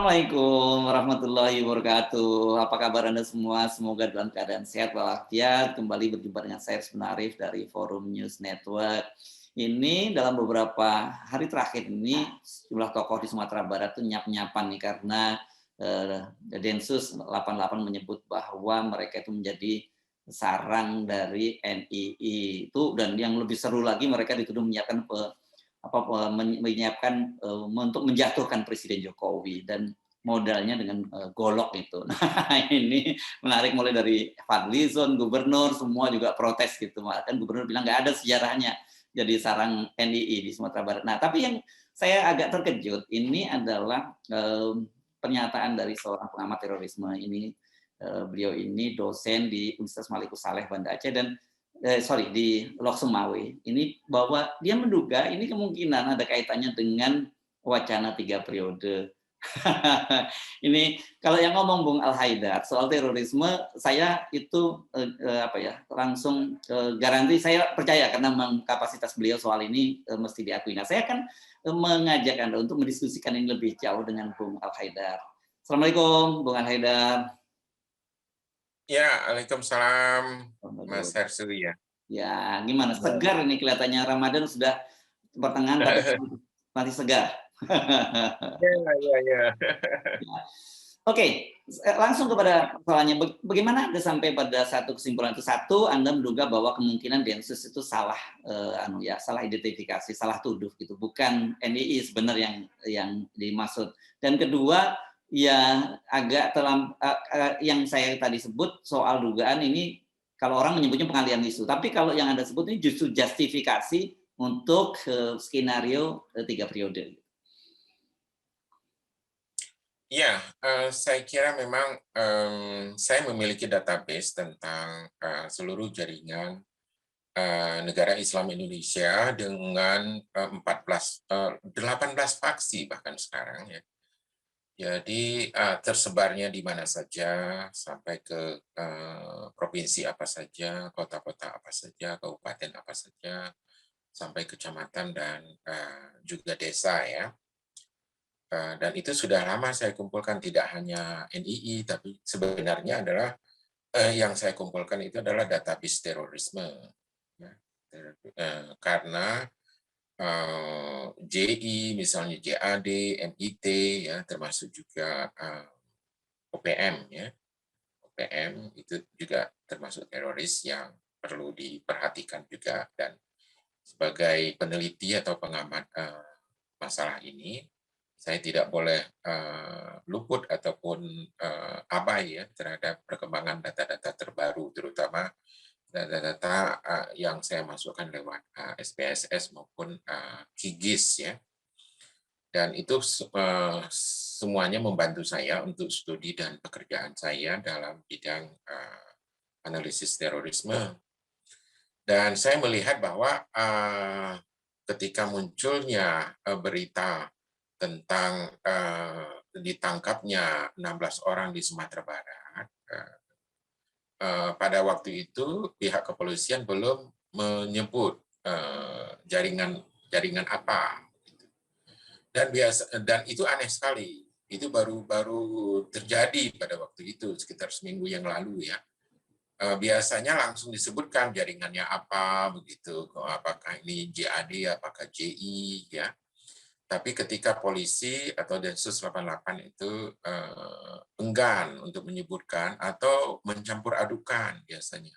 Assalamualaikum warahmatullahi wabarakatuh. Apa kabar Anda semua? Semoga dalam keadaan sehat walafiat. Kembali berjumpa dengan saya Rusmin Arif dari Forum News Network. Ini dalam beberapa hari terakhir ini sejumlah tokoh di Sumatera Barat itu nyap-nyapan nih karena Densus 88 menyebut bahwa mereka itu menjadi sarang dari NII itu, dan yang lebih seru lagi mereka dituduh menyiapkan untuk menjatuhkan Presiden Jokowi dan modalnya dengan golok itu. Nah ini menarik, mulai dari Fadlizon, gubernur, semua juga protes gitu. Kan gubernur bilang nggak ada sejarahnya jadi sarang NII di Sumatera Barat. Nah tapi yang saya agak terkejut ini adalah pernyataan dari seorang pengamat terorisme ini. Beliau ini dosen di Universitas Malikus Saleh Banda Aceh dan di Lok Sumawe, ini bahwa dia menduga ini kemungkinan ada kaitannya dengan wacana 3 periode. Ini kalau yang ngomong Bung Al Haidar soal terorisme, saya itu langsung garansi, saya percaya karena kapasitas beliau soal ini mesti diakui. Nah, saya akan mengajak Anda untuk mendiskusikan ini lebih jauh dengan Bung Al Haidar. Assalamualaikum Bung Al Haidar. Ya, Waalaikumsalam, Mas Hersu ya. Ya, gimana? Segar ini kelihatannya, Ramadan sudah pertengahan tapi masih segar. Ya. Oke, langsung kepada persoalannya. Bagaimana Anda sampai pada satu kesimpulan itu? Satu, Anda menduga bahwa kemungkinan Densus itu salah salah identifikasi, salah tuduh gitu. Bukan NII sebenarnya yang dimaksud. Dan kedua, ya agak yang saya tadi sebut soal dugaan ini, kalau orang menyebutnya pengalian isu. Tapi kalau yang Anda sebut ini justru justifikasi untuk skenario 3 periode. Ya, saya kira memang saya memiliki database tentang seluruh jaringan negara Islam Indonesia dengan 18 faksi bahkan sekarang ya. Jadi tersebarnya di mana saja, sampai ke provinsi apa saja, kota-kota apa saja, kabupaten apa saja, sampai kecamatan dan juga desa ya. Dan itu sudah lama saya kumpulkan, tidak hanya NII, tapi sebenarnya adalah yang saya kumpulkan itu adalah database terorisme. Ya. Karena JI, misalnya JAD, MIT, ya, termasuk juga OPM, ya. OPM itu juga termasuk teroris yang perlu diperhatikan juga, dan sebagai peneliti atau pengamat masalah ini, saya tidak boleh luput ataupun abai ya terhadap perkembangan data-data terbaru, terutama data-data yang saya masukkan lewat SPSS maupun KIGIS ya. Dan itu semuanya membantu saya untuk studi dan pekerjaan saya dalam bidang analisis terorisme. Dan saya melihat bahwa ketika munculnya berita tentang ditangkapnya 16 orang di Sumatera Barat, pada waktu itu pihak kepolisian belum menyebut jaringan apa, dan itu aneh sekali. Itu baru terjadi pada waktu itu sekitar seminggu yang lalu ya. Biasanya langsung disebutkan jaringannya apa begitu, apakah ini JAD, apakah JI ya. Tapi ketika polisi atau Densus 88 itu enggan untuk menyebutkan atau mencampur adukan biasanya.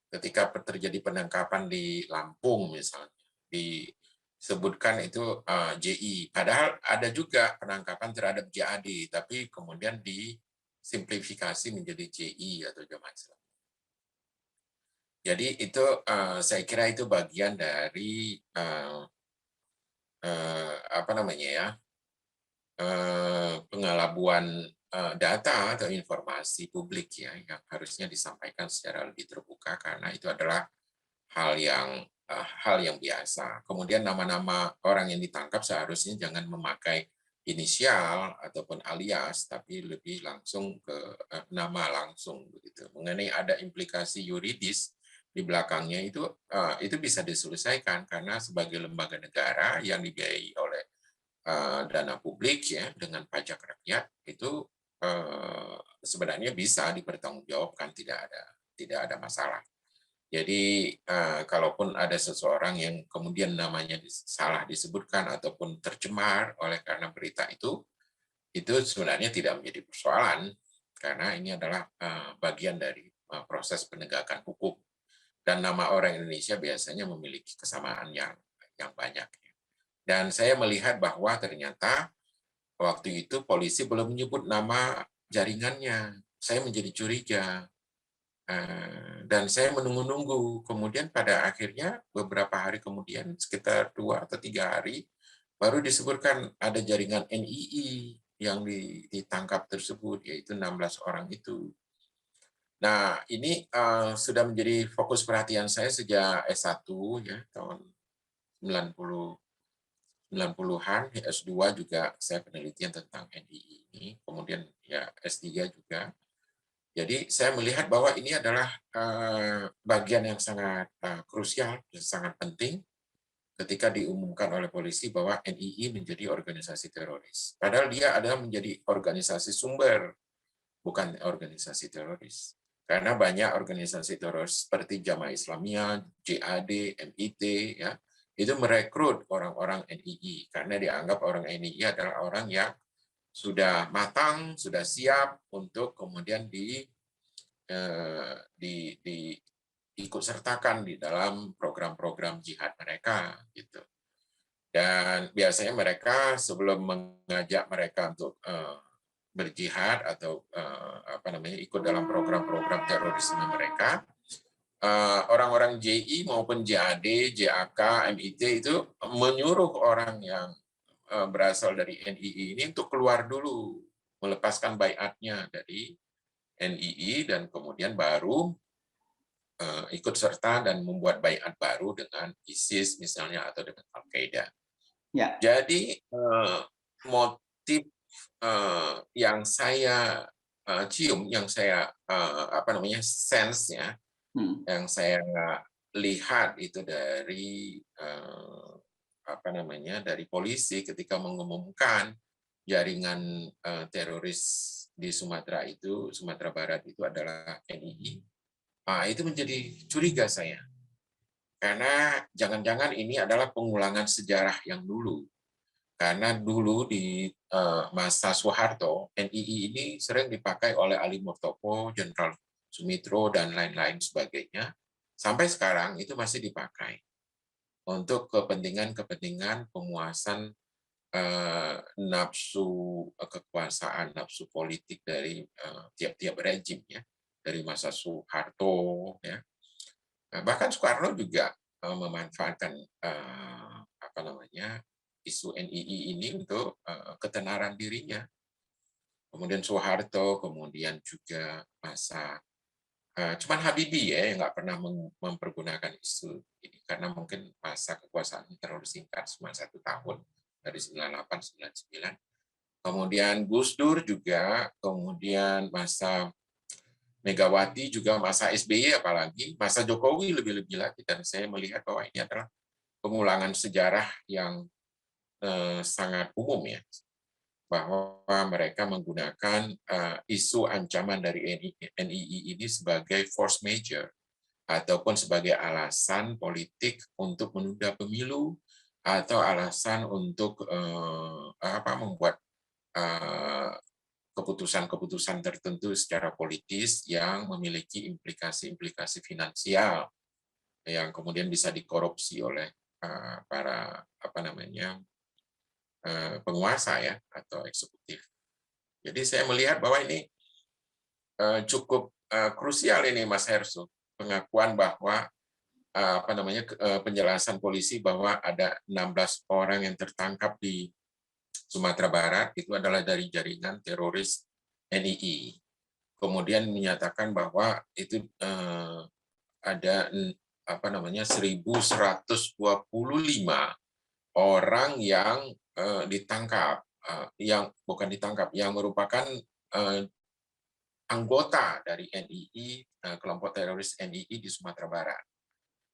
Ketika terjadi penangkapan di Lampung misalnya, disebutkan itu JI. Padahal ada juga penangkapan terhadap JAD, tapi kemudian disimplifikasi menjadi JI atau Jamaah Islam. Jadi itu saya kira itu bagian dari pengelabuan data atau informasi publik ya, yang harusnya disampaikan secara lebih terbuka, karena itu adalah hal yang biasa. Kemudian nama-nama orang yang ditangkap seharusnya jangan memakai inisial ataupun alias, tapi lebih langsung ke nama langsung begitu. Mengenai ada implikasi yuridis di belakangnya itu bisa diselesaikan, karena sebagai lembaga negara yang dibiayai oleh dana publik ya dengan pajak rakyat itu sebenarnya bisa dipertanggungjawabkan, tidak ada masalah. Jadi kalaupun ada seseorang yang kemudian namanya salah disebutkan ataupun tercemar oleh karena berita itu sebenarnya tidak menjadi persoalan karena ini adalah bagian dari proses penegakan hukum dan nama orang Indonesia biasanya memiliki kesamaan yang banyak. Dan saya melihat bahwa ternyata waktu itu polisi belum menyebut nama jaringannya. Saya menjadi curiga. Dan saya menunggu-nunggu. Kemudian pada akhirnya beberapa hari kemudian, sekitar 2 atau 3 hari, baru disebutkan ada jaringan NII yang ditangkap tersebut, yaitu 16 orang itu. Nah, ini sudah menjadi fokus perhatian saya sejak S1 ya, tahun 90-an, S2 juga saya penelitian tentang NII ini, kemudian ya S3 juga. Jadi saya melihat bahwa ini adalah bagian yang sangat krusial dan sangat penting ketika diumumkan oleh polisi bahwa NII menjadi organisasi teroris. Padahal dia adalah menjadi organisasi sumber, bukan organisasi teroris. Karena banyak organisasi teroris seperti Jamaah Islamiyah, JAD, MIT, ya, itu merekrut orang-orang NII karena dianggap orang NII adalah orang yang sudah matang, sudah siap untuk kemudian ikut sertakan di dalam program-program jihad mereka gitu. Dan biasanya mereka sebelum mengajak mereka untuk berjihad atau ikut dalam program-program terorisme mereka, orang-orang JI maupun JAD, JAK, MIT itu menyuruh orang yang berasal dari NII ini untuk keluar dulu, melepaskan baiatnya dari NII dan kemudian baru ikut serta dan membuat baiat baru dengan ISIS misalnya atau dengan Al-Qaeda. Ya. Jadi motif yang saya cium, yang saya sense ya, yang saya lihat itu dari dari polisi ketika mengumumkan jaringan teroris di Sumatera Barat itu adalah NII. Itu menjadi curiga saya. Karena jangan-jangan ini adalah pengulangan sejarah yang dulu. Karena dulu di masa Soeharto, NII ini sering dipakai oleh Ali Murtopo, Jenderal Sumitro, dan lain-lain sebagainya. Sampai sekarang itu masih dipakai untuk kepentingan pemuasan nafsu kekuasaan, nafsu politik dari tiap-tiap rejim ya, dari masa Soeharto ya. Bahkan Soekarno juga memanfaatkan isu NII ini untuk ketenaran dirinya. Kemudian Soeharto, kemudian juga masa cuman Habibie ya yang nggak pernah mempergunakan isu ini karena mungkin masa kekuasaan terlalu singkat, cuma 1 tahun dari 98-99. Kemudian Gus Dur juga, kemudian masa Megawati juga, masa SBY apalagi, masa Jokowi lebih-lebih lagi. Dan saya melihat bahwa ini adalah pengulangan sejarah yang sangat umum ya, bahwa mereka menggunakan isu ancaman dari NII ini sebagai force majeure ataupun sebagai alasan politik untuk menunda pemilu atau alasan untuk membuat keputusan-keputusan tertentu secara politis yang memiliki implikasi-implikasi finansial yang kemudian bisa dikorupsi oleh para penguasa ya atau eksekutif. Jadi saya melihat bahwa ini cukup krusial ini Mas Hersu, pengakuan bahwa penjelasan polisi bahwa ada 16 orang yang tertangkap di Sumatera Barat itu adalah dari jaringan teroris NII. Kemudian menyatakan bahwa itu ada 1.125 orang yang ditangkap, yang merupakan anggota dari NII, kelompok teroris NII di Sumatera Barat.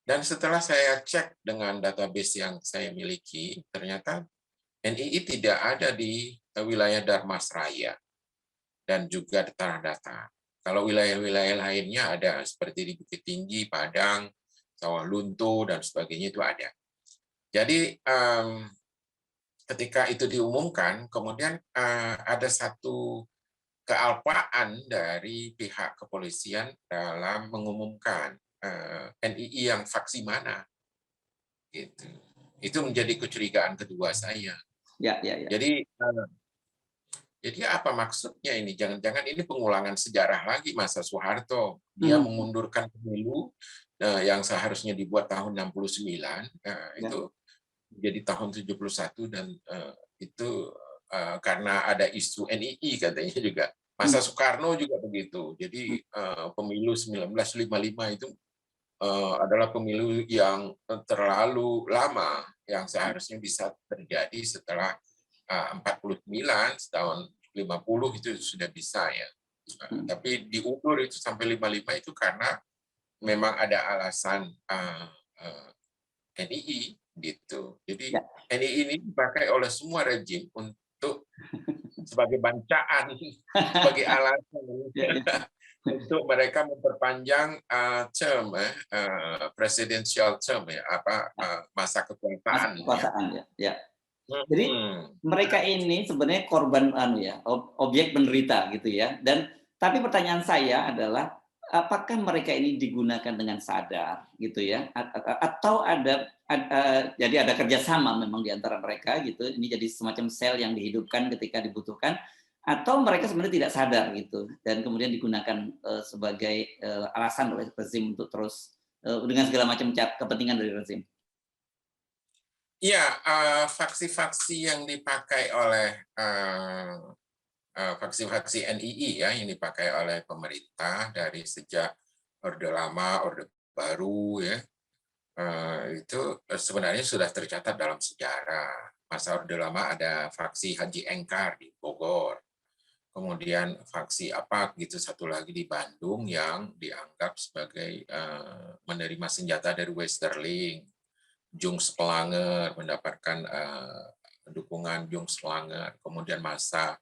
Dan setelah saya cek dengan database yang saya miliki, ternyata NII tidak ada di wilayah Darmasraya dan juga Tanah Datar. Kalau wilayah-wilayah lainnya ada, seperti di Bukit Tinggi, Padang, Sawah Lunto, dan sebagainya itu ada. Jadi ketika itu diumumkan, kemudian ada satu kealpaan dari pihak kepolisian dalam mengumumkan NII yang faksi mana. Gitu. Itu menjadi kecurigaan kedua saya. Ya, ya, ya. Jadi apa maksudnya ini? Jangan-jangan ini pengulangan sejarah lagi masa Soeharto. Dia mengundurkan pemilu yang seharusnya dibuat tahun 69, itu jadi tahun 71, dan itu karena ada isu NII katanya juga. Masa Soekarno juga begitu. Jadi pemilu 1955 itu adalah pemilu yang terlalu lama, yang seharusnya bisa terjadi setelah 49, setahun 50 itu sudah bisa ya. Tapi diundur itu sampai 55 itu karena memang ada alasan NII gitu. Jadi NII ini dipakai oleh semua rejim untuk sebagai bancaan, sebagai alasan untuk mereka memperpanjang term presidential term ya, masa kekuasaan. Ya. Jadi mereka ini sebenarnya korban objek penderita gitu ya. Dan tapi pertanyaan saya adalah apakah mereka ini digunakan dengan sadar gitu ya, atau jadi ada kerjasama memang di antara mereka gitu. Ini jadi semacam sel yang dihidupkan ketika dibutuhkan, atau mereka sebenarnya tidak sadar gitu dan kemudian digunakan sebagai alasan oleh rezim untuk terus dengan segala macam kepentingan dari rezim. Ya, faksi-faksi yang dipakai oleh faksi-faksi NII ya, yang dipakai oleh pemerintah dari sejak Orde Lama, Orde Baru ya, itu sebenarnya sudah tercatat dalam sejarah. Masa Orde Lama ada faksi Haji Engkar di Bogor, kemudian faksi apa gitu satu lagi di Bandung yang dianggap sebagai menerima senjata dari Westerling. Jung Selanger mendapatkan dukungan Jung Selanger, kemudian masa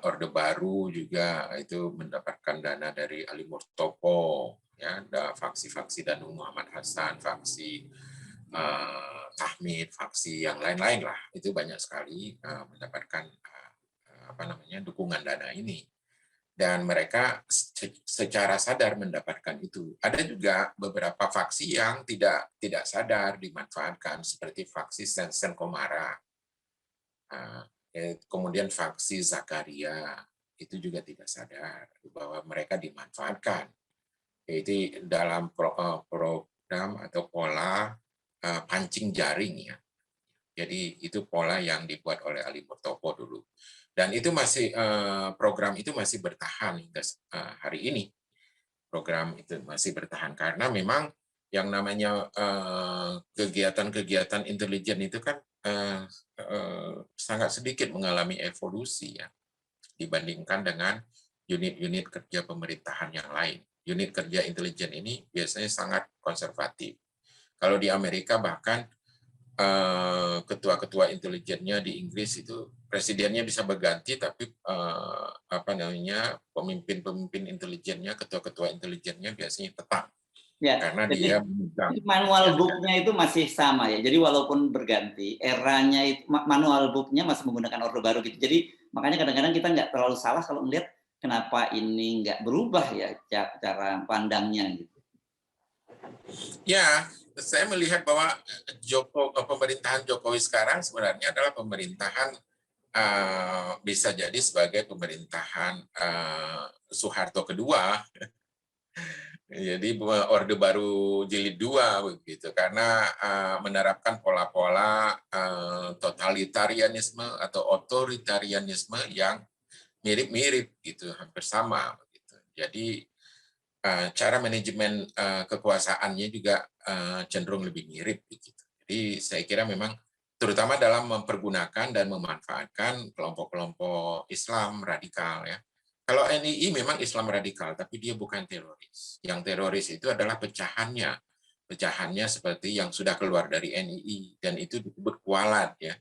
Orde Baru juga itu mendapatkan dana dari Ali Murtopo, ya, ada faksi-faksi Danu Muhammad Hasan, faksi Tahmid, faksi yang lain-lain lah, itu banyak sekali mendapatkan dukungan dana ini. Dan mereka secara sadar mendapatkan itu. Ada juga beberapa faksi yang tidak sadar dimanfaatkan, seperti faksi Sensen Komara. Kemudian faksi Zakaria, itu juga tidak sadar bahwa mereka dimanfaatkan. Itu dalam program atau pola pancing jaring ya. Jadi itu pola yang dibuat oleh Ali Murtopo dulu. Dan itu masih program itu masih bertahan hingga hari ini. Program itu masih bertahan karena memang yang namanya kegiatan-kegiatan intelijen itu kan sangat sedikit mengalami evolusi ya dibandingkan dengan unit-unit kerja pemerintahan yang lain. Unit kerja intelijen ini biasanya sangat konservatif. Kalau di Amerika bahkan ketua-ketua intelijennya di Inggris itu presidennya bisa berganti, tapi pemimpin-pemimpin intelijennya, ketua-ketua intelijennya biasanya tetap. Ya, karena jadi dia memegang manual book-nya itu masih sama ya. Jadi walaupun berganti eranya itu, manual book-nya masih menggunakan Orde Baru gitu. Jadi makanya kadang-kadang kita nggak terlalu salah kalau melihat kenapa ini nggak berubah ya cara pandangnya gitu. Ya, saya melihat bahwa pemerintahan Jokowi sekarang sebenarnya adalah pemerintahan bisa jadi sebagai pemerintahan Soeharto kedua. Jadi Orde Baru jilid 2 begitu, karena menerapkan pola-pola totalitarianisme atau otoritarianisme yang mirip-mirip gitu, hampir sama begitu. Jadi cara manajemen kekuasaannya juga cenderung lebih mirip begitu. Jadi saya kira memang terutama dalam mempergunakan dan memanfaatkan kelompok-kelompok Islam radikal ya. Kalau NII memang Islam radikal, tapi dia bukan teroris. Yang teroris itu adalah pecahannya. Pecahannya seperti yang sudah keluar dari NII, dan itu disebut kualat ya.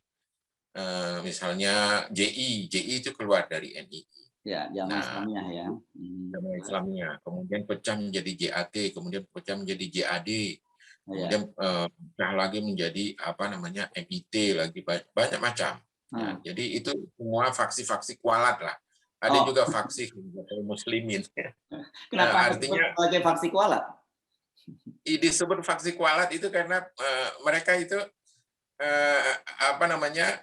misalnya JI itu keluar dari NII. Ya, Jamaah Nah, Islamiyah ya. Jamaah Islamiyah, kemudian pecah menjadi JAT, kemudian pecah menjadi JAD, Ya. kemudian pecah lagi menjadi apa namanya MIT lagi, banyak macam. Ya, Hmm. jadi itu semua faksi-faksi kualat lah. Ada Oh, juga faksi muslimin. kenapa disebut Artinya sebagai faksi kualat? disebut faksi kualat itu karena mereka itu apa namanya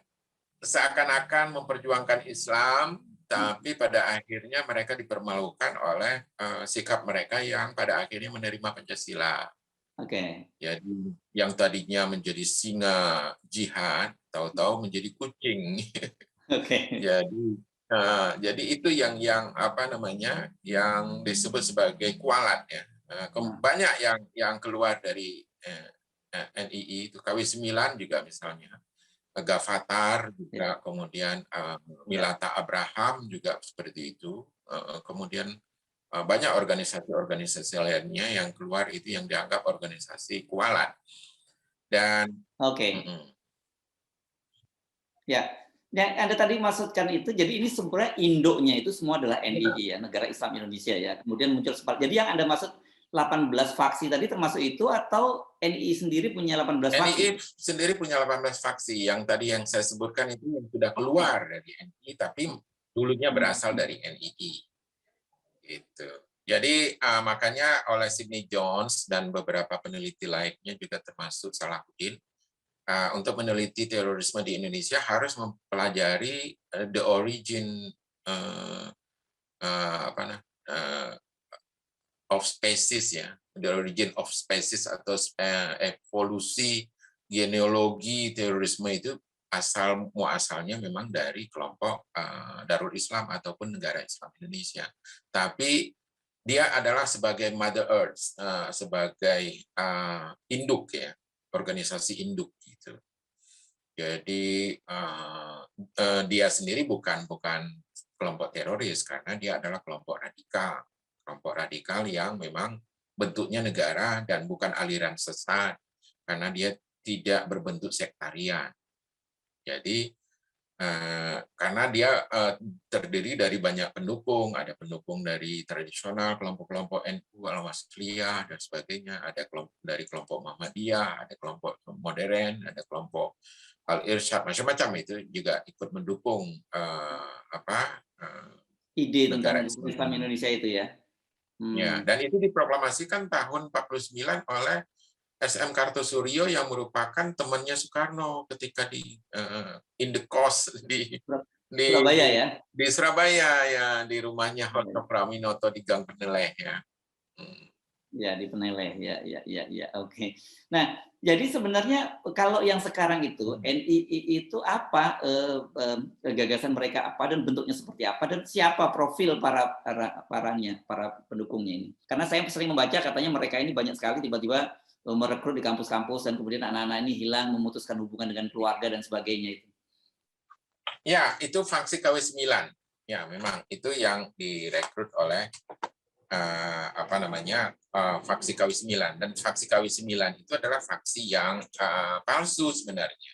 seakan-akan memperjuangkan Islam, tapi pada akhirnya mereka dipermalukan oleh sikap mereka yang pada akhirnya menerima Pancasila. Oke. Jadi yang tadinya menjadi singa jihad, tahu-tahu menjadi kucing. Oke. Jadi itu yang apa namanya, yang disebut sebagai kualat ya. Nah, Banyak yang keluar dari NII itu, KW9 juga misalnya. Gavatar ya. juga, kemudian Milata Abraham juga seperti itu. Kemudian banyak organisasi-organisasi lainnya yang keluar itu yang dianggap organisasi kualat. Dan Oke. Ya. Yang Anda tadi maksudkan itu, jadi ini sebenarnya induknya itu semua adalah NII ya, Negara Islam Indonesia ya. Kemudian muncul jadi yang Anda maksud 18 faksi tadi termasuk itu atau NII sendiri punya 18 NII faksi? sendiri punya 18 faksi. Yang tadi yang saya sebutkan itu yang sudah keluar dari NII, tapi dulunya berasal dari NII. Gitu. Jadi makanya oleh Sidney Jones dan beberapa peneliti lainnya juga termasuk Salahuddin, untuk meneliti terorisme di Indonesia harus mempelajari the origin apa of species ya, the origin of species atau evolusi genealogi terorisme itu asal muasalnya memang dari kelompok Darul Islam ataupun Negara Islam Indonesia. Tapi dia adalah sebagai Mother Earth, sebagai induk ya, organisasi induk gitu. Jadi dia sendiri bukan kelompok teroris karena dia adalah kelompok radikal yang memang bentuknya negara dan bukan aliran sesat karena dia tidak berbentuk sektarian. Jadi karena dia terdiri dari banyak pendukung, ada pendukung dari tradisional, kelompok-kelompok NU, Al-Wasliyah, dan sebagainya, ada kelompok dari kelompok Muhammadiyah, ada kelompok modern, ada kelompok Al-Irsyad, macam-macam itu juga ikut mendukung Ide tentang negara Negara Islam Islam. Indonesia itu ya. Ya, dan itu diproklamasikan tahun 49 oleh SM Kartosuryo yang merupakan temannya Soekarno ketika di in the coast Surabaya ya. di Surabaya ya, di rumahnya Hoto Praminoto di Gang Peneleh ya. Ya, di Peneleh. Ya. Oke. Nah, jadi sebenarnya kalau yang sekarang itu NII itu apa gagasan mereka apa dan bentuknya seperti apa dan siapa profil para pendukungnya ini? Karena saya sering membaca katanya mereka ini banyak sekali tiba-tiba merekrut di kampus-kampus dan kemudian anak-anak ini hilang, memutuskan hubungan dengan keluarga dan sebagainya itu. Ya, itu faksi KW9. Ya, memang itu yang direkrut oleh faksi KW9, dan faksi KW9 itu adalah faksi yang palsu sebenarnya.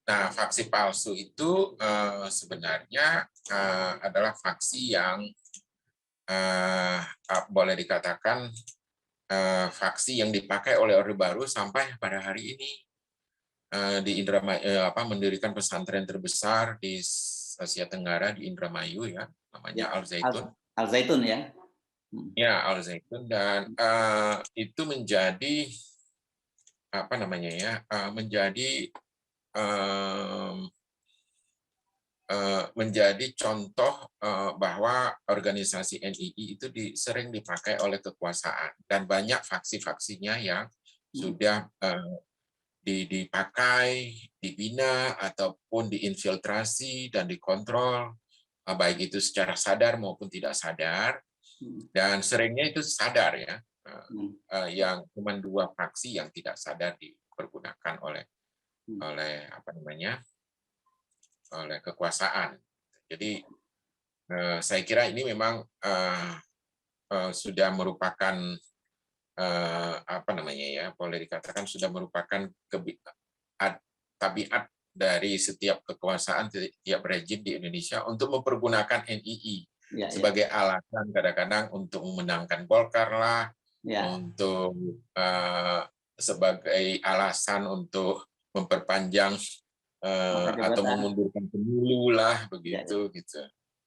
Nah, faksi palsu itu sebenarnya adalah faksi yang boleh dikatakan faksi yang dipakai oleh Orde Baru sampai pada hari ini di Indramayu, mendirikan pesantren terbesar di Asia Tenggara di Indramayu ya, namanya Ya, Al Zaitun. Al Zaitun ya. Ya, Al Zaitun, dan itu menjadi menjadi contoh bahwa organisasi NII itu sering dipakai oleh kekuasaan dan banyak faksi-faksinya yang sudah dipakai, dibina ataupun diinfiltrasi dan dikontrol, baik itu secara sadar maupun tidak sadar. Dan seringnya itu sadar ya, yang cuma 2 fraksi yang tidak sadar dipergunakan oleh oleh kekuasaan. Jadi saya kira ini memang sudah merupakan boleh dikatakan sudah merupakan tabiat dari setiap kekuasaan, setiap rejim di Indonesia untuk mempergunakan NII Ya, sebagai alasan kadang-kadang untuk memenangkan Golkar lah, ya. untuk sebagai alasan untuk memperpanjang Masa atau jabatan. mengundurkan pemilu lah, Ya, ya. begitu gitu.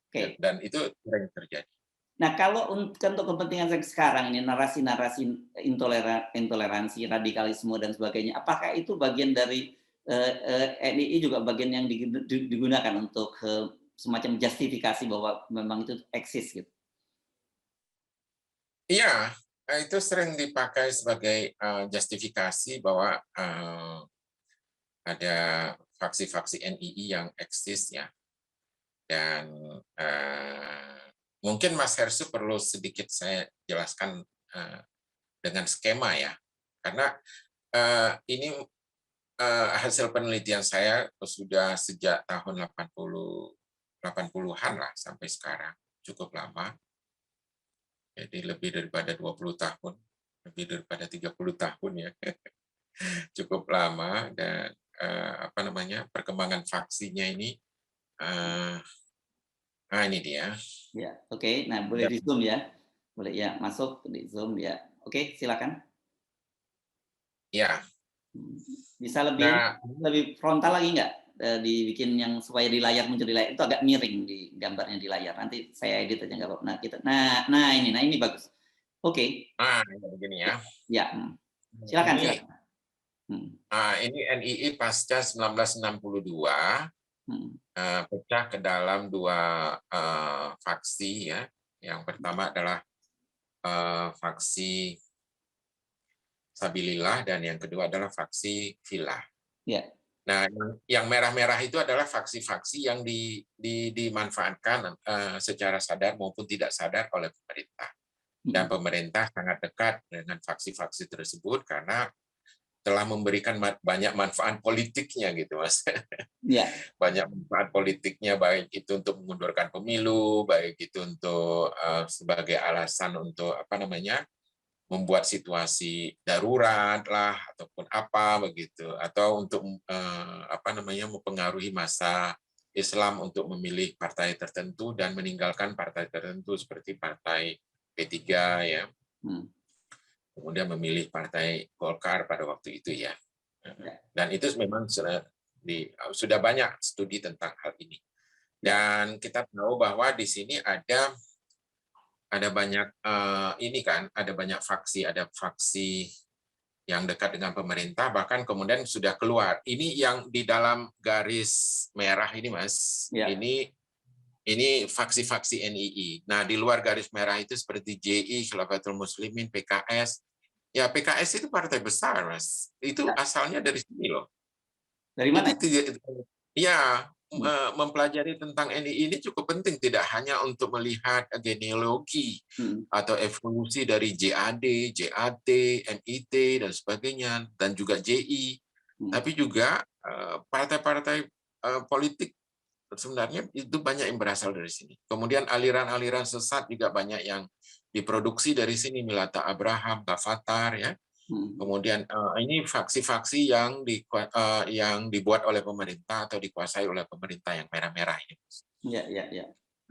Oke. Dan itu sering terjadi. Nah, kalau untuk kepentingan sekarang ini narasi-narasi intoleransi, radikalisme dan sebagainya, apakah itu bagian dari NII juga bagian yang digunakan untuk semacam justifikasi bahwa memang itu eksis gitu? Iya, itu sering dipakai sebagai justifikasi bahwa ada faksi-faksi NII yang eksis ya. Dan mungkin Mas Hersu perlu sedikit saya jelaskan dengan skema ya, karena ini hasil penelitian saya sudah sejak tahun 80-an lah sampai sekarang, cukup lama. Jadi lebih daripada 20 tahun, lebih daripada 30 tahun ya. Cukup lama, dan perkembangan faksinya ini ini dia. Ya, oke. Nah, boleh di Zoom ya. Boleh ya, masuk di Zoom ya. Oke, silakan. Ya. Bisa lebih frontal lagi nggak? Dibikin yang supaya di layar muncul di layar itu agak miring di gambarnya di layar. Nanti saya edit aja nggak apa-apa. Nah ini bagus. Oke. Begini ya. Ya. Silakan. Ini NII pasca 1962 pecah ke dalam dua faksi ya. Yang pertama adalah faksi Sabilillah dan yang kedua adalah faksi Filah. Ya. Nah, yang merah-merah itu adalah faksi-faksi yang dimanfaatkan secara sadar maupun tidak sadar oleh pemerintah. Dan pemerintah sangat dekat dengan faksi-faksi tersebut karena telah memberikan banyak manfaat politiknya gitu, Mas. Ya. Banyak manfaat politiknya, baik itu untuk mengundurkan pemilu, baik itu untuk sebagai alasan untuk membuat situasi darurat lah ataupun apa begitu, atau untuk mempengaruhi massa Islam untuk memilih partai tertentu dan meninggalkan partai tertentu seperti partai P3 ya. Kemudian memilih partai Golkar pada waktu itu ya. Dan itu memang sudah banyak studi tentang hal ini. Dan kita tahu bahwa di sini ada banyak ada banyak faksi, ada faksi yang dekat dengan pemerintah, bahkan kemudian sudah keluar. Ini yang di dalam garis merah ini, Mas. Ya. Ini faksi-faksi NII. Nah, di luar garis merah itu seperti JI, Khilafatul Muslimin, PKS. Ya, PKS itu partai besar, Mas. Itu asalnya dari sini loh. Dari mana? Ya, mempelajari tentang NII ini cukup penting, tidak hanya untuk melihat genealogi atau evolusi dari JAD, JAT, MIT dan sebagainya, dan juga JI, tapi juga partai-partai politik sebenarnya itu banyak yang berasal dari sini. Kemudian aliran-aliran sesat juga banyak yang diproduksi dari sini, Milata Abraham, Ghafatar ya. Kemudian ini faksi-faksi yang dibuat oleh pemerintah atau dikuasai oleh pemerintah yang merah-merah ini. Ya.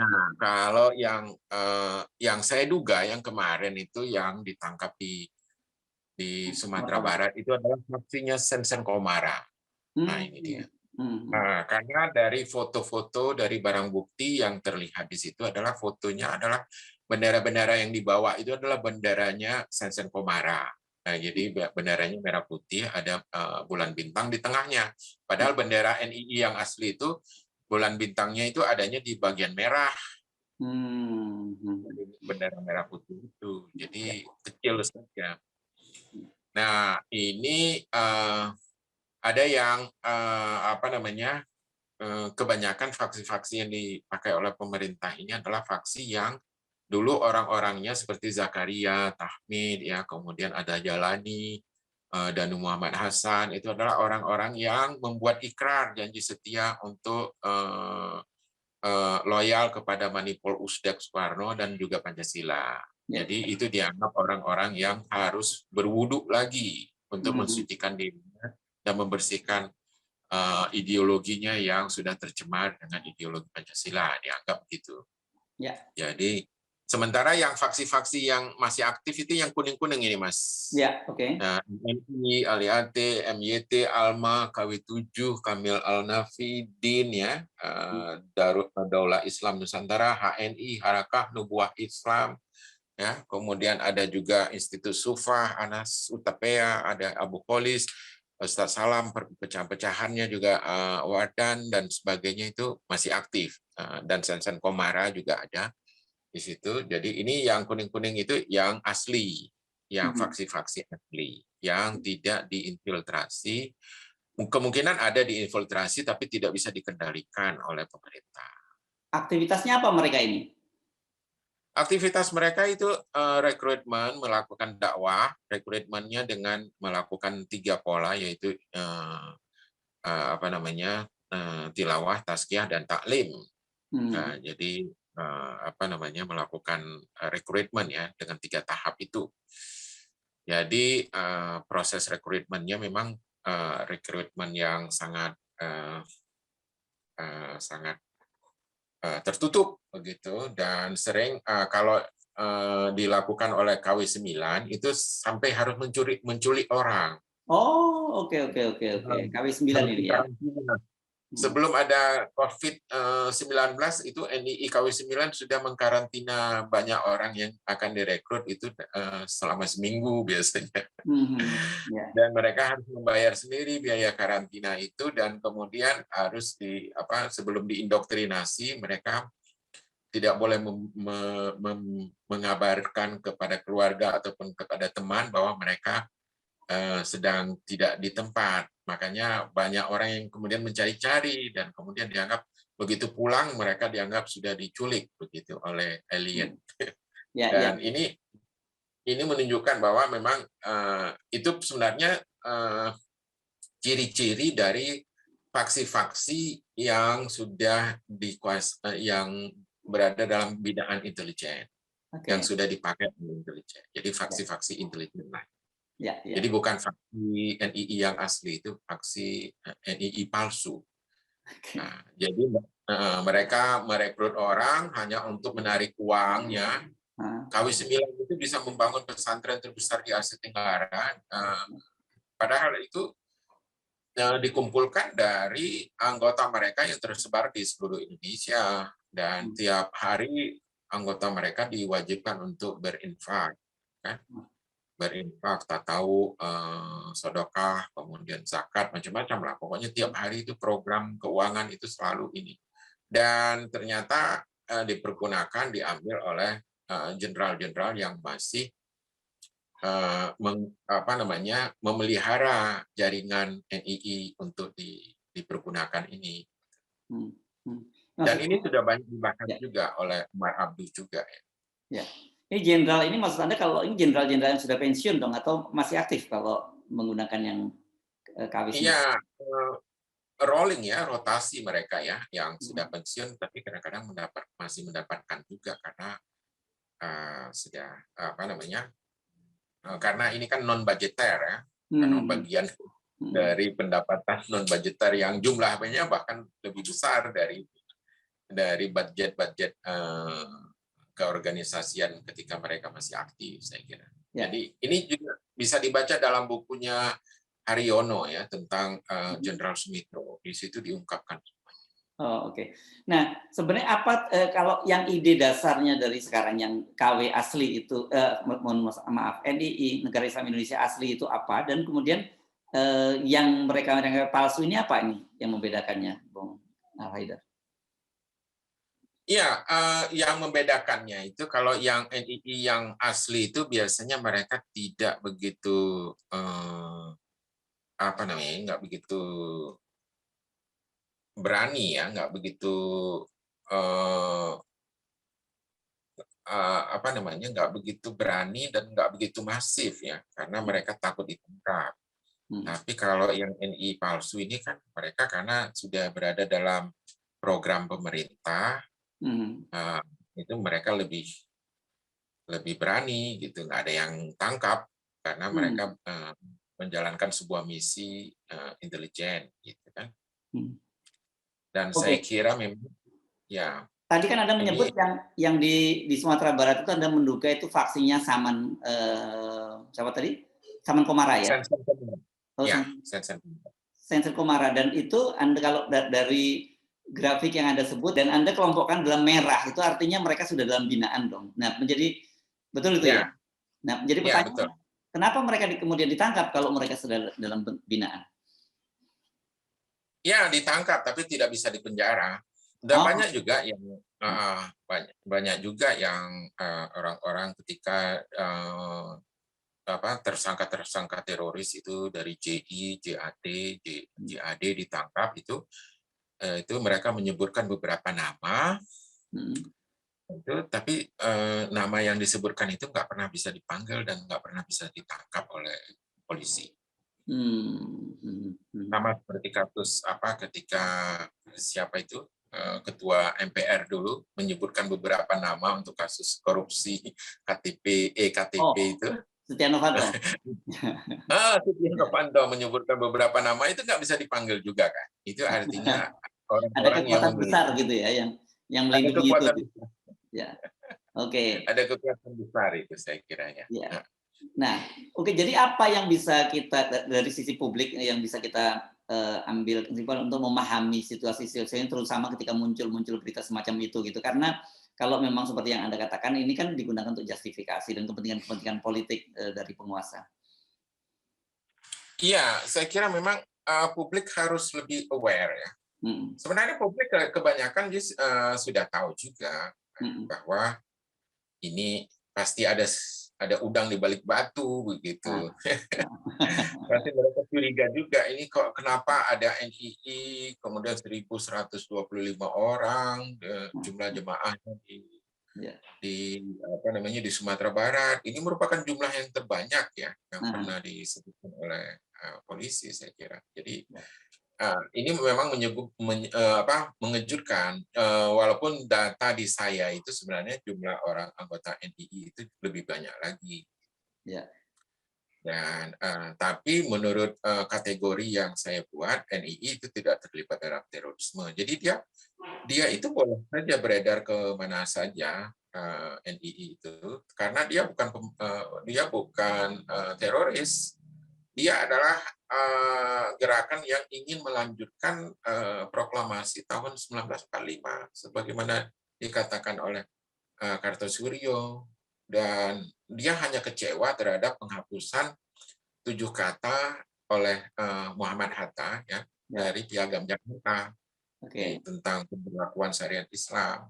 Nah, kalau yang saya duga yang kemarin itu yang ditangkap di Sumatera Barat itu adalah faksinya Sensen Komara. Nah, ini dia. Nah, karena dari foto-foto dari barang bukti yang terlihat di situ adalah fotonya adalah bendera-bendera yang dibawa itu adalah benderanya Sensen Komara. Nah, jadi benderanya merah putih, ada bulan bintang di tengahnya. Padahal bendera NII yang asli itu bulan bintangnya itu adanya di bagian merah. Bendera merah putih itu. Jadi kecil saja. Nah, ini ada yang kebanyakan faksi-faksi yang dipakai oleh pemerintah ini adalah faksi yang dulu orang-orangnya seperti Zakaria, Tahmid, ya, kemudian ada Jalani, dan Muhammad Hasan, itu adalah orang-orang yang membuat ikrar janji setia untuk loyal kepada Manipul Usdak Soekarno dan juga Pancasila. Jadi itu dianggap orang-orang yang harus berwudhu lagi untuk mensucikan dirinya dan membersihkan ideologinya yang sudah tercemar dengan ideologi Pancasila, dianggap begitu. Ya. Jadi sementara yang faksi-faksi yang masih aktif itu yang kuning-kuning ini, Mas. Ya, oke. Nah, MI, ALIAT, MYT, ALMA, KW7, Kamil Al-Nafi, DIN, ya, Daulah Islam Nusantara, HNI, Harakah Nubuah Islam, ya, kemudian ada juga Institut Sufah, Anas Utapea, ada Abu Kholis, Ustadz Salam, pecahan-pecahannya juga Wadan dan sebagainya itu masih aktif, dan Sensen Komara juga ada di situ. Jadi ini yang kuning-kuning itu yang asli, yang faksi-faksi asli, yang tidak diinfiltrasi. Kemungkinan ada diinfiltrasi tapi tidak bisa dikendalikan oleh pemerintah. Aktivitasnya apa mereka ini? Aktivitas mereka itu rekrutmen, melakukan dakwah, rekrutmennya dengan melakukan 3 pola, yaitu tilawah, tazkiyah, dan taklim. Jadi melakukan rekrutmen ya dengan 3 tahap itu. Jadi proses rekrutmennya memang rekrutmen yang sangat tertutup begitu, dan sering kalau dilakukan oleh KW9 itu sampai harus menculik orang. Oh, oke. KW9 ini ya. Sebelum ada COVID-19 itu NII KW9 sudah mengkarantina banyak orang yang akan direkrut itu selama seminggu biasanya. Dan mereka harus membayar sendiri biaya karantina itu, dan kemudian harus sebelum diindoktrinasi mereka tidak boleh mengabarkan kepada keluarga ataupun kepada teman bahwa mereka sedang tidak di tempat. Makanya banyak orang yang kemudian mencari-cari, dan kemudian dianggap begitu pulang mereka dianggap sudah diculik begitu oleh alien. Dan ini menunjukkan bahwa memang itu sebenarnya ciri-ciri dari faksi-faksi yang sudah yang berada dalam bidang intelijen, yang sudah dipakai oleh intelijen. Jadi faksi-faksi intelijen lain. Jadi bukan faksi NII yang asli, itu faksi NII palsu. Nah, jadi mereka merekrut orang hanya untuk menarik uangnya. KW9 itu bisa membangun pesantren terbesar di Asia Tenggara. Padahal itu dikumpulkan dari anggota mereka yang tersebar di seluruh Indonesia, dan tiap hari anggota mereka diwajibkan untuk berinfak, kan? Berinfak, tahu sedekah, kemudian zakat, macam-macam lah. Pokoknya tiap hari itu program keuangan itu selalu ini. Dan ternyata dipergunakan, diambil oleh jenderal-jenderal yang masih memelihara jaringan NII untuk dipergunakan ini. Dan ini sudah banyak dibahas juga oleh Umar Abdul juga. Ya. Ini jenderal ini maksud Anda kalau ini jenderal-jenderal yang sudah pensiun dong, atau masih aktif kalau menggunakan yang KW9? Iya, rolling ya, rotasi mereka ya, yang sudah pensiun tapi kadang-kadang masih mendapatkan juga karena sudah karena ini kan non budgeter ya, karena bagian dari pendapatan non budgeter yang jumlahnya bahkan lebih besar dari budget keorganisasian ketika mereka masih aktif, saya kira. Jadi ini juga bisa dibaca dalam bukunya Haryono ya, tentang Jenderal Sumitro. Di situ diungkapkan. Oh, oke. Nah, sebenarnya apa kalau yang ide dasarnya dari sekarang yang KW asli itu, maaf, NII Negara Islam Indonesia asli itu apa, dan kemudian yang mereka palsu ini apa ini yang membedakannya, Bung Al-Haidar? Iya, yang membedakannya itu kalau yang NII yang asli itu biasanya mereka tidak begitu nggak begitu berani ya, nggak begitu nggak begitu berani dan nggak begitu masif ya, karena mereka takut ditangkap. Tapi kalau yang NII palsu ini kan mereka karena sudah berada dalam program pemerintah, itu mereka lebih berani gitu, nggak ada yang tangkap karena mereka menjalankan sebuah misi intelijen gitu. kan. Hmm. Dan Oke. saya kira memang ya. Tadi kan Anda menyebut Ini yang di Sumatera Barat itu Anda menduga itu vaksinnya Saman siapa tadi? Saman Komara ya? Sensen Komara. Oh, Ya, Sensen Komara. Sensen Komara, dan itu Anda kalau dari grafik yang Anda sebut dan Anda kelompokkan dalam merah, itu artinya mereka sudah dalam binaan dong. Nah, menjadi betul itu ya? Ya, Nah, menjadi ya betul. pertanyaan, kenapa mereka kemudian ditangkap kalau mereka sudah dalam binaan? Ya, ditangkap tapi tidak bisa dipenjara. Dan Oh, banyak juga yang banyak juga yang orang-orang ketika tersangka teroris itu dari JI, JAT, JAD ditangkap itu mereka menyebutkan beberapa nama. Itu, tapi nama yang disebutkan itu nggak pernah bisa dipanggil dan nggak pernah bisa ditangkap oleh polisi. Sama seperti kasus ketika siapa itu ketua MPR dulu menyebutkan beberapa nama untuk kasus korupsi KTP itu. Setia Novanto. Setia Novanto menyebutkan beberapa nama itu nggak bisa dipanggil juga kan. Itu artinya Ada orang-orang yang kekuatan besar memiliki gitu ya, yang ada melindungi itu. kekuatan besar. Ya, oke. Ada kekuatan besar itu saya kiranya. Ya. Nah, oke. Jadi apa yang bisa kita dari sisi publik yang bisa kita ambil kesimpulan untuk memahami situasi-situasi ini, terutama ketika muncul berita semacam itu gitu? Karena kalau memang seperti yang Anda katakan, ini kan digunakan untuk justifikasi dan kepentingan politik dari penguasa. Iya, saya kira memang publik harus lebih aware ya. Sebenarnya publik kebanyakan sudah tahu juga bahwa ini pasti ada udang di balik batu begitu. Pasti mereka curiga juga ini kok kenapa ada NII kemudian 1.125 orang jumlah jemaahnya di Sumatera Barat. Ini merupakan jumlah yang terbanyak ya yang pernah disebutkan oleh polisi saya kira. Jadi ini memang mengejutkan, walaupun data di saya itu sebenarnya jumlah orang anggota NII itu lebih banyak lagi. Ya. Dan tapi menurut kategori yang saya buat, NII itu tidak terlibat dalam terorisme. Jadi dia itu boleh saja beredar ke mana saja, NII itu, karena dia bukan teroris. Dia adalah gerakan yang ingin melanjutkan proklamasi tahun 1945 sebagaimana dikatakan oleh Kartosuryo, dan dia hanya kecewa terhadap penghapusan 7 kata oleh Muhammad Hatta ya dari Piagam Jakarta tentang pemberlakuan syariat Islam.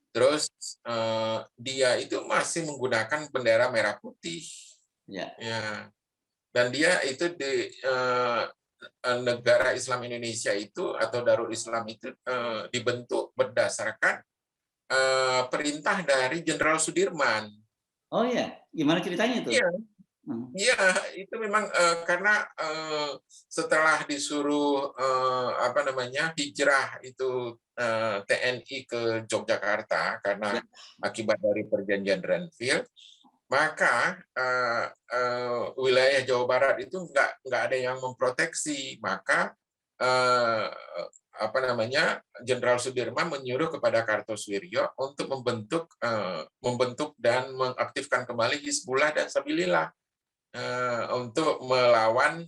Terus dia itu masih menggunakan bendera merah putih. Ya. Dan dia itu di negara Islam Indonesia itu atau Darul Islam itu dibentuk berdasarkan perintah dari Jenderal Sudirman. Oh ya, gimana ceritanya itu? Iya, itu memang karena setelah disuruh hijrah itu TNI ke Yogyakarta karena akibat dari perjanjian Renville, maka wilayah Jawa Barat itu nggak ada yang memproteksi, maka Jenderal Sudirman menyuruh kepada Kartosuryo untuk membentuk dan mengaktifkan kembali Hizbullah dan Sabilillah untuk melawan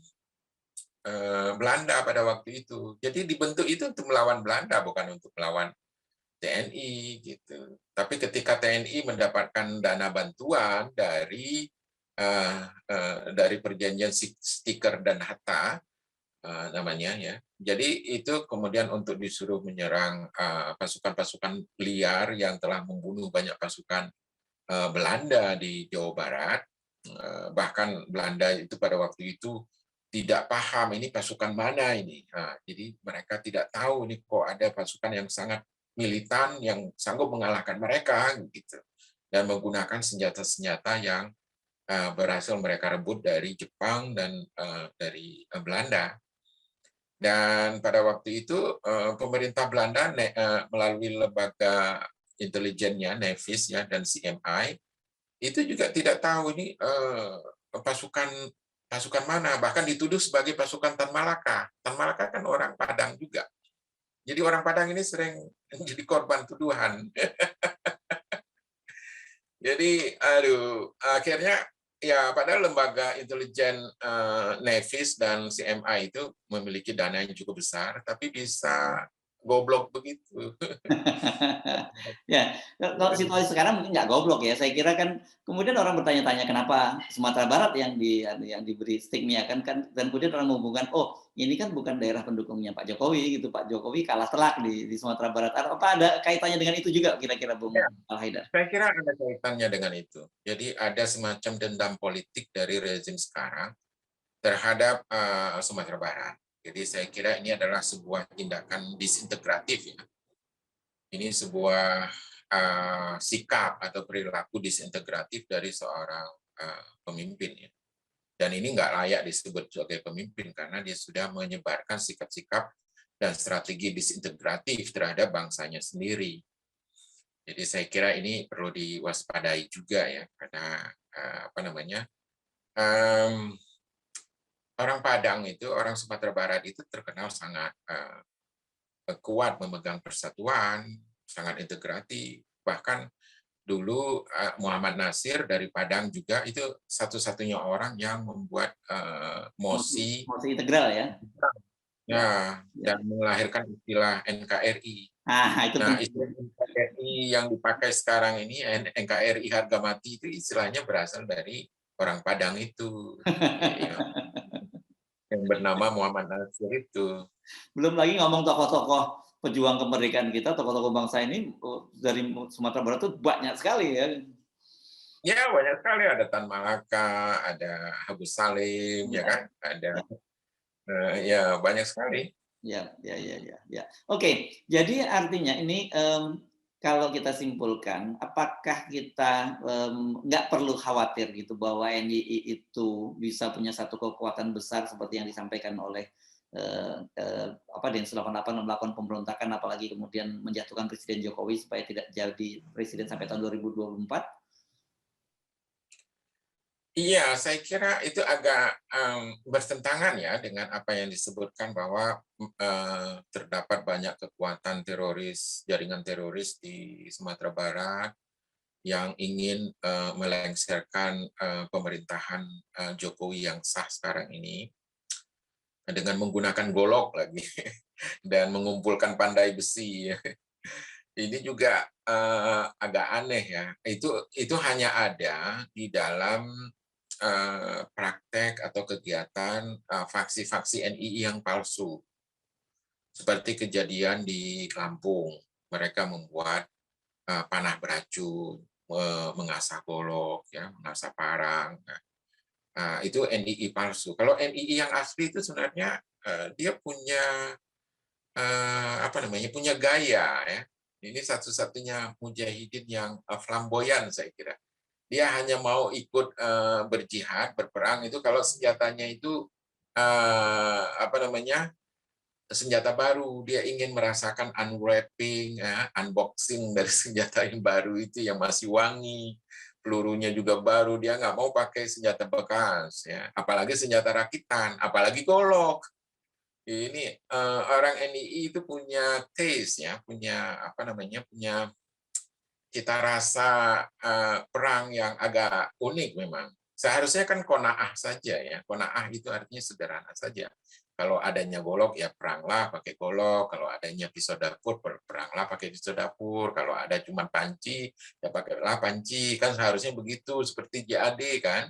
Belanda pada waktu itu. Jadi dibentuk itu untuk melawan Belanda, bukan untuk melawan TNI gitu. Tapi ketika TNI mendapatkan dana bantuan dari perjanjian Stiker dan Hatta namanya ya. Jadi itu kemudian untuk disuruh menyerang pasukan-pasukan liar yang telah membunuh banyak pasukan Belanda di Jawa Barat. Bahkan Belanda itu pada waktu itu tidak paham ini pasukan mana ini. Jadi mereka tidak tahu ini kok ada pasukan yang sangat militan yang sanggup mengalahkan mereka gitu, dan menggunakan senjata-senjata yang berhasil mereka rebut dari Jepang dan dari Belanda. Dan pada waktu itu pemerintah Belanda melalui lembaga intelijennya Nevis ya dan CMI itu juga tidak tahu ini pasukan Pasukan mana? Bahkan dituduh sebagai pasukan Tan Malaka. Tan Malaka kan orang Padang juga. Jadi orang Padang ini sering jadi korban tuduhan. Jadi, aduh, akhirnya ya padahal lembaga intelijen Nevis dan CMA itu memiliki dana yang cukup besar, tapi bisa goblok begitu. Ya, kalau situasi sekarang mungkin nggak goblok ya. Saya kira kan kemudian orang bertanya-tanya kenapa Sumatera Barat yang diberi stigma kan kan dan kemudian orang menghubungkan, oh ini kan bukan daerah pendukungnya Pak Jokowi gitu. Pak Jokowi kalah telak di Sumatera Barat. Apa ada kaitannya dengan itu juga kira-kira Bung Ya, Al-Haidar? saya kira ada kaitannya dengan itu. Jadi ada semacam dendam politik dari rezim sekarang terhadap Sumatera Barat. Jadi saya kira ini adalah sebuah tindakan disintegratif ya. Ini sebuah sikap atau perilaku disintegratif dari seorang pemimpin ya. Dan ini nggak layak disebut sebagai pemimpin karena dia sudah menyebarkan sikap-sikap dan strategi disintegratif terhadap bangsanya sendiri. Jadi saya kira ini perlu diwaspadai juga ya karena apa namanya orang Padang itu, orang Sumatera Barat itu terkenal sangat kuat memegang persatuan, sangat integratif. Bahkan dulu Muhammad Nasir dari Padang juga itu satu-satunya orang yang membuat mosi Mosi integral ya. Ya, ya ya. dan melahirkan istilah NKRI. Ah, itu Nah, penting. istilah NKRI yang dipakai sekarang ini NKRI harga mati itu istilahnya berasal dari orang Padang itu yang bernama Muhammad Nasir itu. Belum lagi ngomong tokoh-tokoh pejuang kemerdekaan kita, tokoh-tokoh bangsa ini dari Sumatera Barat itu banyak sekali ya. Ya, banyak sekali. Ada Tan Malaka, ada Agus Salim, ya Ya, kan? Ada, ya, ya banyak sekali. ya. Oke, jadi artinya ini kalau kita simpulkan, apakah kita nggak perlu khawatir gitu bahwa NII itu bisa punya satu kekuatan besar seperti yang disampaikan oleh Densus 88 melakukan pemberontakan, apalagi kemudian menjatuhkan Presiden Jokowi supaya tidak jadi presiden sampai tahun 2024? Iya, saya kira itu agak bertentangan ya dengan apa yang disebutkan bahwa terdapat banyak kekuatan teroris, jaringan teroris di Sumatera Barat yang ingin melengsarkan pemerintahan Jokowi yang sah sekarang ini dengan menggunakan golok lagi dan mengumpulkan pandai besi. Ini juga agak aneh ya. Itu hanya ada di dalam praktek atau kegiatan faksi-faksi NII yang palsu. Seperti kejadian di Lampung, mereka membuat panah beracun, mengasah golok, ya, mengasah parang. Nah, itu NII palsu. Kalau NII yang asli itu sebenarnya dia punya punya gaya ya. Ini satu-satunya mujahidin yang flamboyan saya kira. Dia hanya mau ikut berjihad, berperang itu kalau senjatanya itu senjata baru. Dia ingin merasakan unwrapping, unboxing dari senjata yang baru itu yang masih wangi, pelurunya juga baru. Dia nggak mau pakai senjata bekas, ya. Apalagi senjata rakitan, apalagi golok. Ini orang NII itu punya taste ya, punya cita rasa perang yang agak unik memang. Seharusnya kan qanaah saja ya. Qanaah itu artinya sederhana saja. Kalau adanya golok ya peranglah pakai golok, kalau adanya pisau dapur peranglah pakai pisau dapur, kalau ada cuma panci ya pakailah panci. Kan seharusnya begitu seperti JAD kan.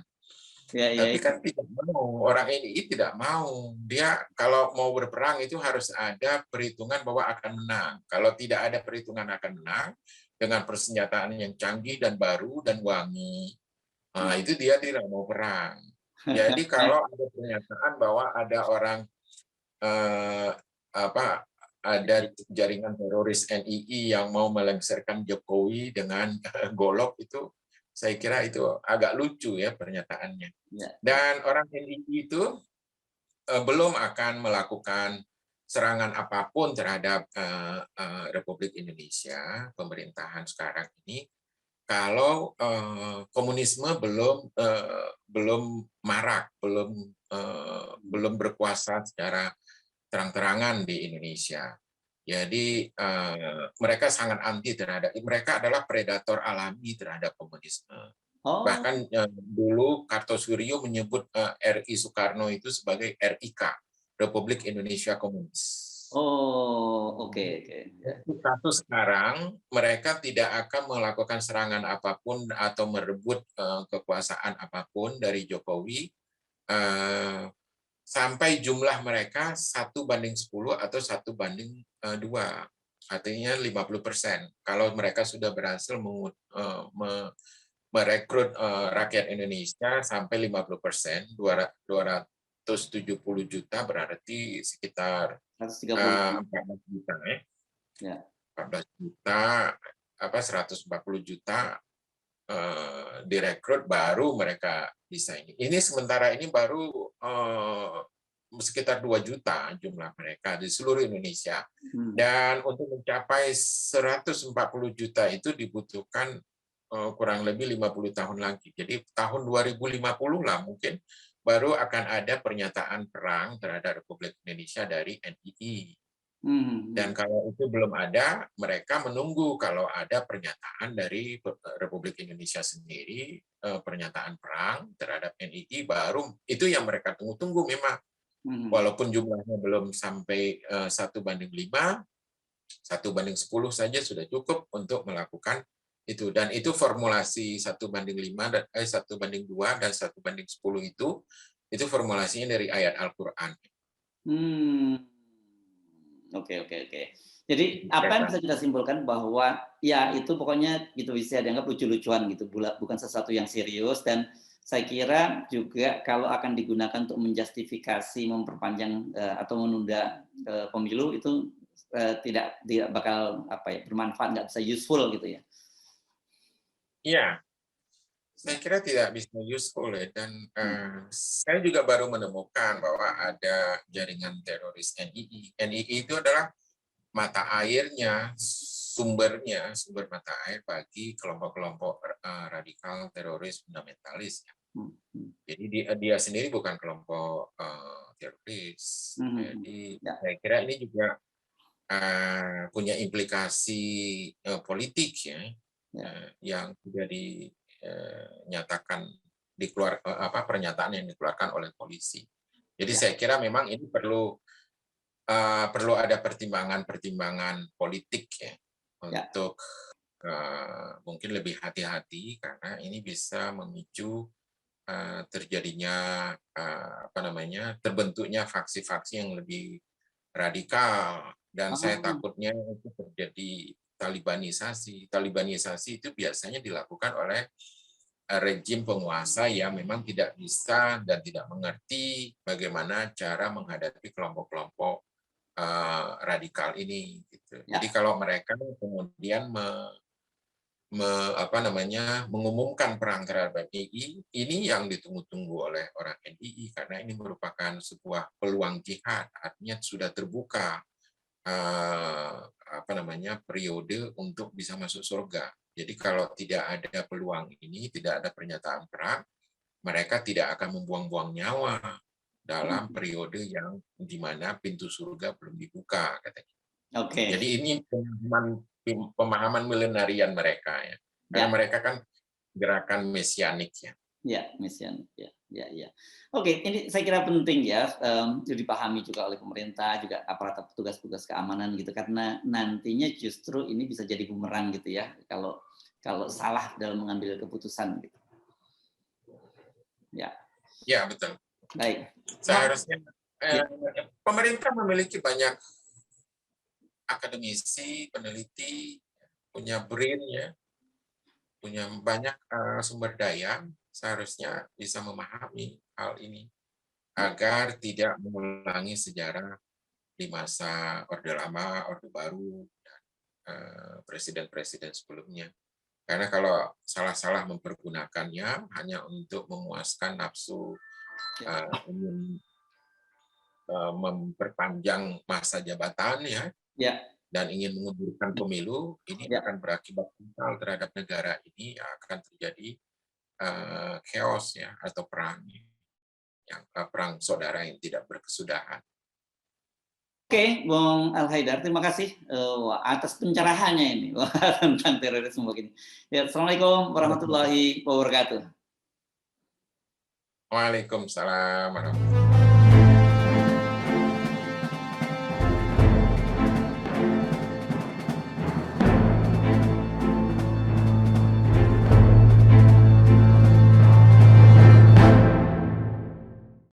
Ya. Tapi kan tidak mau, orang NII tidak mau. Dia kalau mau berperang itu harus ada perhitungan bahwa akan menang. Kalau tidak ada perhitungan akan menang, dengan persenjataan yang canggih dan baru dan wangi, nah, itu dia tidak mau perang. Jadi kalau ada pernyataan bahwa ada orang eh, apa ada jaringan teroris NII yang mau melengsarkan Jokowi dengan golok itu, saya kira itu agak lucu ya pernyataannya. Ya. Dan orang NII itu belum akan melakukan serangan apapun terhadap Republik Indonesia, pemerintahan sekarang ini, kalau komunisme belum marak, belum berkuasa secara terang-terangan di Indonesia. Jadi mereka sangat anti mereka adalah predator alami terhadap komunisme. Oh, Bahkan dulu Kartosuryo menyebut RI Soekarno itu sebagai RIK, Republik Indonesia Komunis. oh, oke, oke. Satu sekarang mereka tidak akan melakukan serangan apapun atau merebut kekuasaan apapun dari Jokowi sampai jumlah mereka 1:10 atau 1:2, artinya 50%. Kalau mereka sudah berhasil merekrut rakyat Indonesia sampai 50%, 270 juta berarti sekitar 130. 14 juta ya. Ya. 14 juta, 140 juta direkrut, baru mereka bisa ini. Ini sementara ini baru sekitar 2 juta jumlah mereka di seluruh Indonesia. Dan untuk mencapai 140 juta itu dibutuhkan kurang lebih 50 tahun lagi. Jadi tahun 2050 lah mungkin baru akan ada pernyataan perang terhadap Republik Indonesia dari NII. Dan kalau itu belum ada, mereka menunggu kalau ada pernyataan dari Republik Indonesia sendiri, pernyataan perang terhadap NII, baru itu yang mereka tunggu-tunggu memang. Walaupun jumlahnya belum sampai 1:5, 1:10 saja sudah cukup untuk melakukan itu. Dan itu formulasi 1:5 dan 1:2 dan 1:10 itu formulasinya dari ayat Al-Qur'an. Oke. Jadi apa yang bisa kita simpulkan bahwa ya itu pokoknya gitu bisa dianggap lucu-lucuan gitu, bukan sesuatu yang serius. Dan saya kira juga kalau akan digunakan untuk menjustifikasi memperpanjang atau menunda pemilu itu tidak bakal bermanfaat, nggak bisa useful gitu ya. Iya, saya kira tidak bisa useful ya. Dan saya juga baru menemukan bahwa ada jaringan teroris NII. NII itu adalah mata airnya, sumber mata air bagi kelompok-kelompok radikal teroris fundamentalis. Jadi dia sendiri bukan kelompok teroris. Jadi saya kira ini juga punya implikasi politik ya, yang sudah dinyatakan pernyataan yang dikeluarkan oleh polisi. Jadi saya kira memang ini perlu ada pertimbangan politik ya untuk mungkin lebih hati-hati, karena ini bisa memicu terjadinya terbentuknya faksi-faksi yang lebih radikal. Dan saya takutnya itu terjadi Talibanisasi. Talibanisasi itu biasanya dilakukan oleh rejim penguasa yang memang tidak bisa dan tidak mengerti bagaimana cara menghadapi kelompok-kelompok radikal ini. Gitu. Jadi kalau mereka kemudian mengumumkan perang terhadap NII, ini yang ditunggu-tunggu oleh orang NII, karena ini merupakan sebuah peluang jihad, artinya sudah terbuka periode untuk bisa masuk surga. Jadi kalau tidak ada peluang ini, tidak ada pernyataan perang, mereka tidak akan membuang-buang nyawa dalam periode yang di mana pintu surga belum dibuka, katanya. Jadi ini pemahaman milenarian mereka ya. Karena mereka kan gerakan mesianik ya. Ya, mesianik ya. Oke, ini saya kira penting ya, dipahami juga oleh pemerintah, juga aparat petugas-petugas keamanan gitu, karena nantinya justru ini bisa jadi bumerang gitu ya, kalau salah dalam mengambil keputusan gitu. Ya. Ya, betul. Baik. Seharusnya pemerintah memiliki banyak akademisi, peneliti, punya brain ya, punya banyak sumber daya, seharusnya bisa memahami hal ini agar tidak mengulangi sejarah di masa Orde Lama, Orde Baru, dan presiden-presiden sebelumnya. Karena kalau salah-salah mempergunakannya hanya untuk memuaskan nafsu ingin memperpanjang masa jabatan ya, dan ingin mengundurkan pemilu, ini Ya. akan berakibat fatal terhadap negara ini, akan terjadi chaos ya, atau perang yang perang saudara yang tidak berkesudahan. Oke, Bung Al-Haidar, terima kasih atas pencerahannya ini tentang terorisme begini. Ya, Assalamualaikum warahmatullahi wabarakatuh. Waalaikumsalam warahmatullahi wabarakatuh.